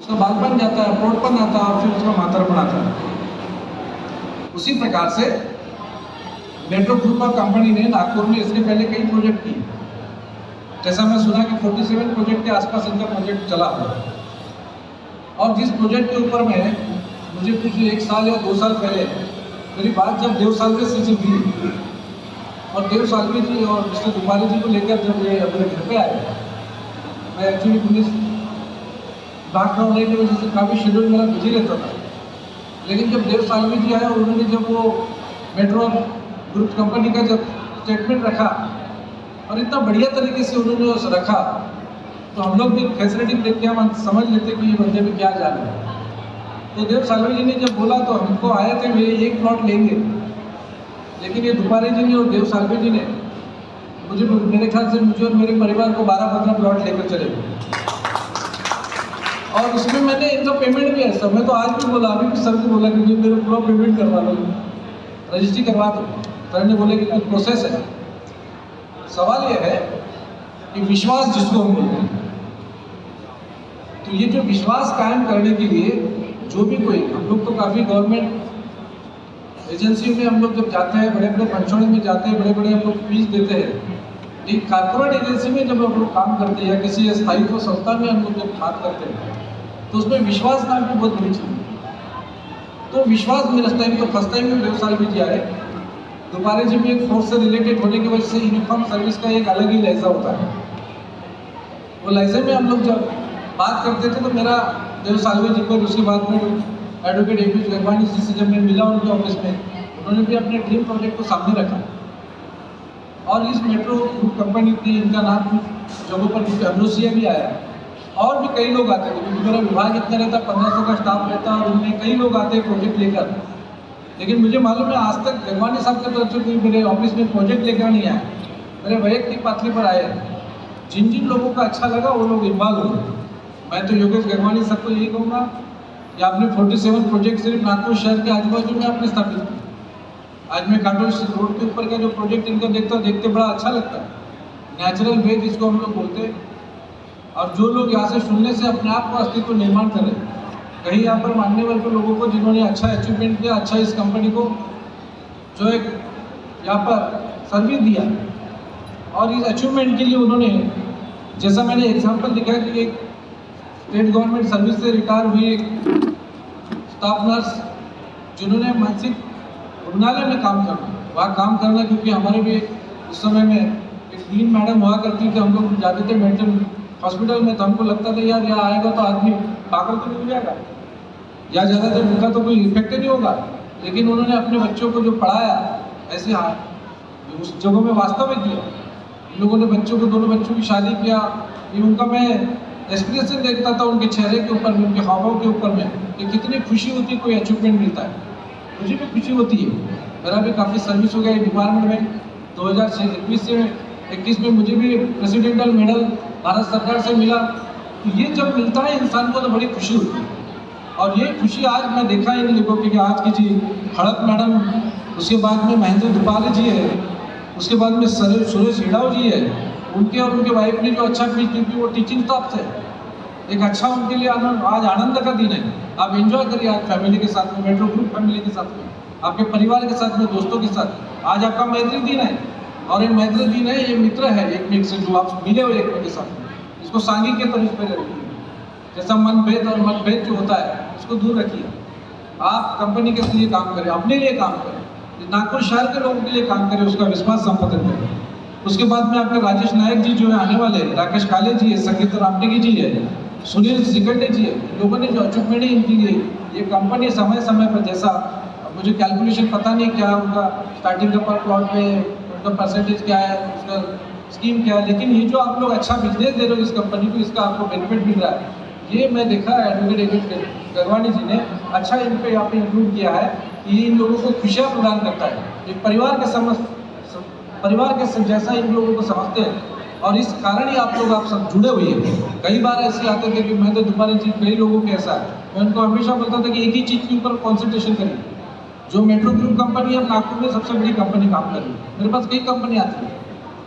उसका बालपन जाता है, प्रौढ़पन आता है और फिर उसका मातरपन आता है। उसी प्रकार से मेट्रो ग्रुप ऑफ कंपनी ने नागपुर में इसके पहले कई प्रोजेक्ट किए। जैसा मैं सुना कि 47 प्रोजेक्ट के आसपास इनका प्रोजेक्ट चला हुआ। और जिस प्रोजेक्ट के ऊपर में मुझे कुछ 1 साल या 2 साल पहले मेरी बात जब देव सालवे से हुई और देव सालवे जी और मिस्टर दुपारी जी को लेकर जब ये अपने घर पे आए, मैं एक्चुअली पुलिस बैकग्राउंड रहने की वजह से काफ़ी शेड्यूल मेरा बिजी रहता था। लेकिन जब देव सालवे जी आए और उन्होंने जब वो मेट्रो ग्रुप कंपनी का जब स्टेटमेंट रखा और इतना बढ़िया तरीके से उन्होंने उसे रखा, तो हम लोग भी फैसिलिटी देख के हम समझ लेते कि ये बंदे में क्या जान है। तो देव सालवे जी ने जब बोला तो हमको आए थे वे एक प्लॉट लेंगे, लेकिन ये दुपारी जी ने और देव सालवे जी ने मुझे, मेरे ख्याल से मुझे और मेरे परिवार को 12-15 प्लॉट लेकर चले गए। और उसमें मैंने इनका पेमेंट भी ऐसा, मैं तो आज भी बोला, अभी भी सर को बोला कि मेरे पूरा पेमेंट करवा दो, रजिस्ट्री करवा दो। सर ने बोले कि कुछ प्रोसेस है। सवाल यह है कि विश्वास जिसको हम बोलते हैं, तो ये जो विश्वास कायम करने के लिए जो भी कोई, हम लोग तो काफ़ी गवर्नमेंट एजेंसियों में हम लोग जब जाते हैं, बड़े बड़े फंक्शनों में जाते हैं, बड़े बड़े हम लोग फीस देते हैं। एक कॉर्पोरेट एजेंसी में जब हम लोग काम करते हैं या किसी स्थायित्व संस्था में हम लोग जब काम करते हैं, तो उसमें विश्वास नाम की बहुत बड़ी चीज़ है। तो विश्वास में टाइम तो फर्स्ट टाइम में देव सालवे जी आए, दुपारे जी भी एक फोर्स से रिलेटेड होने की वजह से यूनिफॉर्म सर्विस का एक अलग ही लहजा होता है। वो लहजे में हम लोग जब बात करते थे तो मेरा देव सालवे जी को, उसके बाद में एडवोकेट ए.पी. गरवानी जी से जब मैं मिला उनके ऑफिस में, उन्होंने भी अपने ड्रीम प्रोजेक्ट को सामने रखा। और इस मेट्रो ग्रुप कंपनी थी, इनका नाम कुछ जगहों पर कुछ अमरोसिया भी आया, और भी कई लोग आते थे, क्योंकि मेरा विभाग इतना रहता, 1500 का स्टाफ रहता और उनमें कई लोग आते प्रोजेक्ट लेकर। लेकिन मुझे मालूम है आज तक गरवानी साहब की तरफ से कोई मेरे ऑफिस में प्रोजेक्ट लेकर नहीं आया, मेरे वैयक्तिक पातली पर आए। जिन जिन लोगों का अच्छा लगा वो लोग इन्वॉल्व हुए। मैं तो योगेश गरवानी साहब को यही कहूँगा कि आपने 47 प्रोजेक्ट सिर्फ नागपुर शहर के आजू बाजू में आपने स्थापित किया। आज मैं काटोल रोड के ऊपर का जो प्रोजेक्ट इनका देखते बड़ा अच्छा लगता है। नेचुरल वे जिसको हम लोग बोलते हैं, और जो लोग यहाँ से सुनने से अपने आप को अस्तित्व निर्माण करें। कहीं यहाँ पर मान्यवर के लोगों को जिन्होंने अच्छा अचीवमेंट किया, अच्छा इस कंपनी को जो एक यहाँ पर सर्विस दिया, और इस अचीवमेंट के लिए उन्होंने, जैसा मैंने एग्जाम्पल दिखाया कि एक स्टेट गवर्नमेंट सर्विस से रिटायर हुई एक स्टाफ नर्स जिन्होंने मानसिक रुग्णालय में काम करना, वहाँ काम करना, क्योंकि हमारे भी उस समय में एक डीन मैडम हुआ करती थी, हम लोग जाते थे मेंटल हॉस्पिटल में, तो हमको लगता था यार यहाँ आएगा तो आदमी पागल तो नहीं हो जाएगा या ज़्यादातर उनका तो कोई इफेक्ट नहीं होगा। लेकिन उन्होंने अपने बच्चों को जो पढ़ाया ऐसे उस जगहों में वास्तव में किया। इन लोगों ने बच्चों को, दोनों बच्चों की शादी किया। ये उनका मैं एक्सप्रेशन देखता था उनके चेहरे के ऊपर में, उनके हावभाव के ऊपर में, कि कितनी खुशी होती है कोई अचीवमेंट मिलता है। मुझे भी खुशी होती है। मेरा भी काफ़ी सर्विस हो गया डिपार्टमेंट में। 2021 से 21 में मुझे भी प्रेसिडेंटल मेडल भारत सरकार से मिला। तो ये जब मिलता है इंसान को तो बड़ी खुशी होती है। और ये खुशी आज मैं देखा इन लोगों की, आज की जी हड़प मैडम, उसके बाद में महेंद्र दुपाले जी है, उसके बाद में सुरेश हिडाव जी है, उनके और उनके वाइफ ने जो अच्छा फील, क्योंकि वो टीचिंग स्टाफ थे, एक अच्छा उनके लिए आज आनंद का दिन है। आप एंजॉय करिए आज फैमिली के साथ में, मेट्रो ग्रुप फैमिली के साथ में, आपके परिवार के साथ में, दोस्तों के साथ। आज आपका मैत्री दिन है, और ये मैत्री दिन है, ये मित्र है एक एक से जो आप मिले हो एक के साथ में, इसको सांगी के तरीके पर रखिए। जैसा मनभेद और मतभेद जो होता है उसको दूर रखिए। आप कंपनी के लिए काम करें, अपने लिए काम करें, नागपुर शहर के लोगों के लिए काम करें, उसका विश्वास संपादन करें। उसके बाद में आपके राजेश नायक जी जो है आने वाले, राकेश काले जी है, संगीता रामटेगी जी है, सुनील सिकंडे जी है, लोगों ने जो अचीवमेंट इनकी लिए, ये कंपनी समय समय पर, जैसा मुझे कैलकुलेशन पता नहीं क्या उनका स्टार्टिंग का पर प्लॉट पे उनका परसेंटेज क्या है, उसका स्कीम क्या है, लेकिन ये जो आप लोग अच्छा बिजनेस दे रहे हो इस कंपनी को, इसका आपको बेनिफिट मिल रहा है। ये मैं देखा एडवोकेट गरवानी जी ने अच्छा इन पे यहाँ पे इंक्लूड किया है कि ये इन लोगों को खुशियाँ प्रदान करता है। ये परिवार के जैसा इन लोगों को समझते हैं, और इस कारण ही आप लोग आप सब जुड़े हुए हैं। कई बार ऐसे आते थे कि मैं तो दुपारी चीज कई लोगों के ऐसा है, मैं उनको हमेशा बोलता था कि एक ही चीज़ के ऊपर कॉन्सेंट्रेशन करिए। जो मेट्रो ग्रुप कंपनी है नागपुर में सबसे बड़ी कंपनी काम कर रही है, मेरे पास कई कंपनी आती है,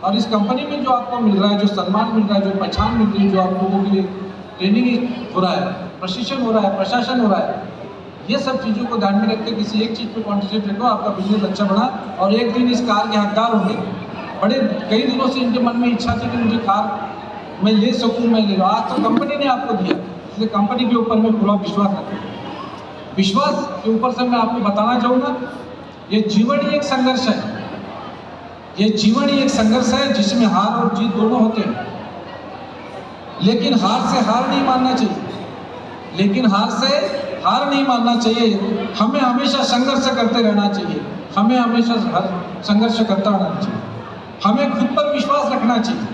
और इस कंपनी में जो आपको मिल रहा है, जो सम्मान मिल रहा है, जो पहचान मिल रही है, जो आप लोगों के लिए ट्रेनिंग हो रहा है, प्रशिक्षण हो रहा है, प्रशासन हो रहा है। ये सब चीज़ों को ध्यान में रख के किसी एक चीज़ पे कॉन्सेंट्रेट करो, आपका बिजनेस अच्छा बढ़ा और एक दिन इस कार के हकदार होंगे। बड़े कई दिनों से इनके मन में इच्छा थी कि मुझे कार मैं ले सकूं, मैं ले लूँ। आज तो कंपनी ने आपको दिया, इसलिए कंपनी के ऊपर मैं पूरा विश्वास रखता हूँ। विश्वास के ऊपर से मैं आपको बताना चाहूँगा, ये जीवन ही एक संघर्ष है। ये जीवन ही एक संघर्ष है जिसमें हार और जीत दोनों होते हैं। लेकिन हार से हार नहीं मानना चाहिए, लेकिन हार से हार नहीं मानना चाहिए। हमें हमेशा संघर्ष करते रहना चाहिए, हमें हमेशा संघर्ष करता रहना चाहिए। हमें खुद पर विश्वास रखना चाहिए,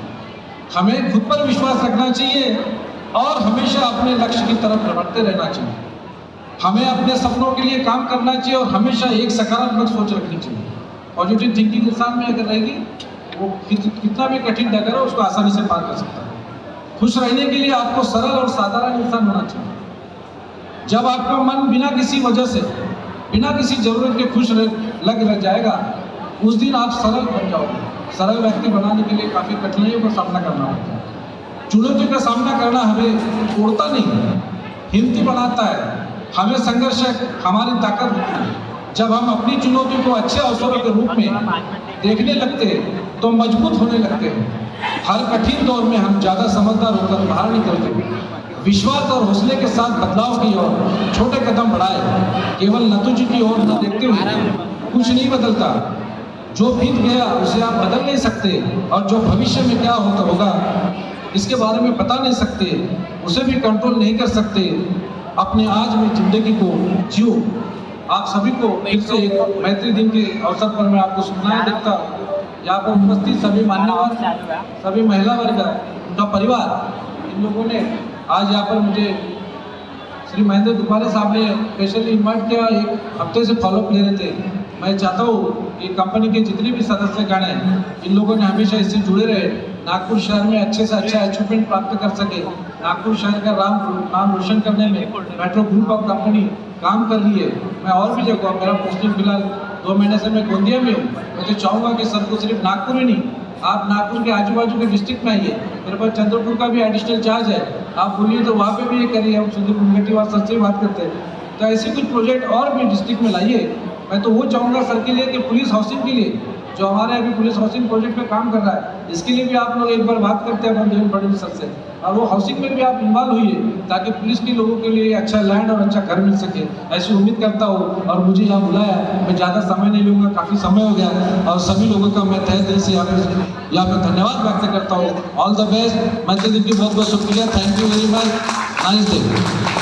हमें खुद पर विश्वास रखना चाहिए और हमेशा अपने लक्ष्य की तरफ बढ़ते रहना चाहिए। हमें अपने सपनों के लिए काम करना चाहिए और हमेशा एक सकारात्मक सोच रखनी चाहिए। पॉजिटिव थिंकिंग इंसान में अगर रहेगी, वो कितना भी कठिन डगर हो उसको आसानी से पार कर सकता है। खुश रहने के लिए आपको सरल और साधारण इंसान होना चाहिए। जब आपका मन बिना किसी वजह से, बिना किसी जरूरत के खुश लग जाएगा, उस दिन आप सरल बन जाओगे। सरल व्यक्ति बनाने के लिए काफ़ी कठिनाइयों का सामना करना होता है। चुनौतियों का सामना करना हमें तोड़ता नहीं, हिम्मती बनाता है। हमें संघर्ष हमारी ताकत होती है। जब हम अपनी चुनौतियों को अच्छे अवसरों के रूप में देखने लगते हैं तो मजबूत होने लगते हैं। हर कठिन दौर में हम ज़्यादा समझदार होकर बाहर निकलते। विश्वास और हौसले के साथ बदलाव की ओर छोटे कदम बढ़ाए। केवल नतीजे की ओर न देखते हुए कुछ नहीं बदलता। जो बीत गया उसे आप बदल नहीं सकते और जो भविष्य में क्या होगा इसके बारे में बता नहीं सकते, उसे भी कंट्रोल नहीं कर सकते। अपने आज में जिंदगी को जियो। आप सभी को फिर से एक मैत्री दिन के अवसर पर मैं आपको सुनाया देखता हूँ। यहाँ पर उपस्थित सभी मान्यवर, सभी महिला वर्ग, उनका परिवार, इन लोगों ने आज यहाँ पर मुझे श्री महेंद्र दुपारे साहब ने स्पेशली इन्वाइट किया। एक हफ्ते से फॉलोअप ले रहे थे। मैं चाहता हूँ कि कंपनी के जितने भी सदस्यगण हैं, इन लोगों ने हमेशा इससे जुड़े रहे, नागपुर शहर में अच्छे से अच्छा अचीवमेंट प्राप्त कर सके। नागपुर शहर का नाम रोशन करने में मेट्रो ग्रुप ऑफ कंपनी काम कर रही है। मैं और भी जगह, मेरा पोस्टिंग फिलहाल 2 महीने से मैं गोंदिया में हूँ। मैं तो चाहूँगा कि सबको सिर्फ नागपुर ही नहीं, आप नागपुर के आजू बाजू के डिस्ट्रिक्ट में आइए। मेरे पास चंद्रपुर का भी एडिशनल चार्ज है, आप बोलिए तो वहाँ पे भी ये करिए। हम सुधीर मुनगंटीवार सर से बात करते हैं, तो ऐसे कुछ प्रोजेक्ट और भी डिस्ट्रिक्ट में लाइए। मैं तो वो चाहूँगा सर के लिए कि पुलिस हाउसिंग के लिए, जो हमारे अभी पुलिस हाउसिंग प्रोजेक्ट पे काम कर रहा है, इसके लिए भी आप लोग एक बार बात करते हैं देवेंद्र फडणवीस सर से, और वो हाउसिंग में भी आप इन्वॉल्व हुई ताकि पुलिस के लोगों के लिए अच्छा लैंड और अच्छा घर मिल सके। ऐसी उम्मीद करता हूँ और मुझे यहाँ बुलाया। मैं ज़्यादा समय नहीं लूँगा, काफ़ी समय हो गया, और सभी लोगों का मैं तहे दिल से यहाँ पे धन्यवाद व्यक्त करता हूँ। All the best. मैत्री दिन की बहुत बहुत शुक्रिया। Thank you very much. Nice day.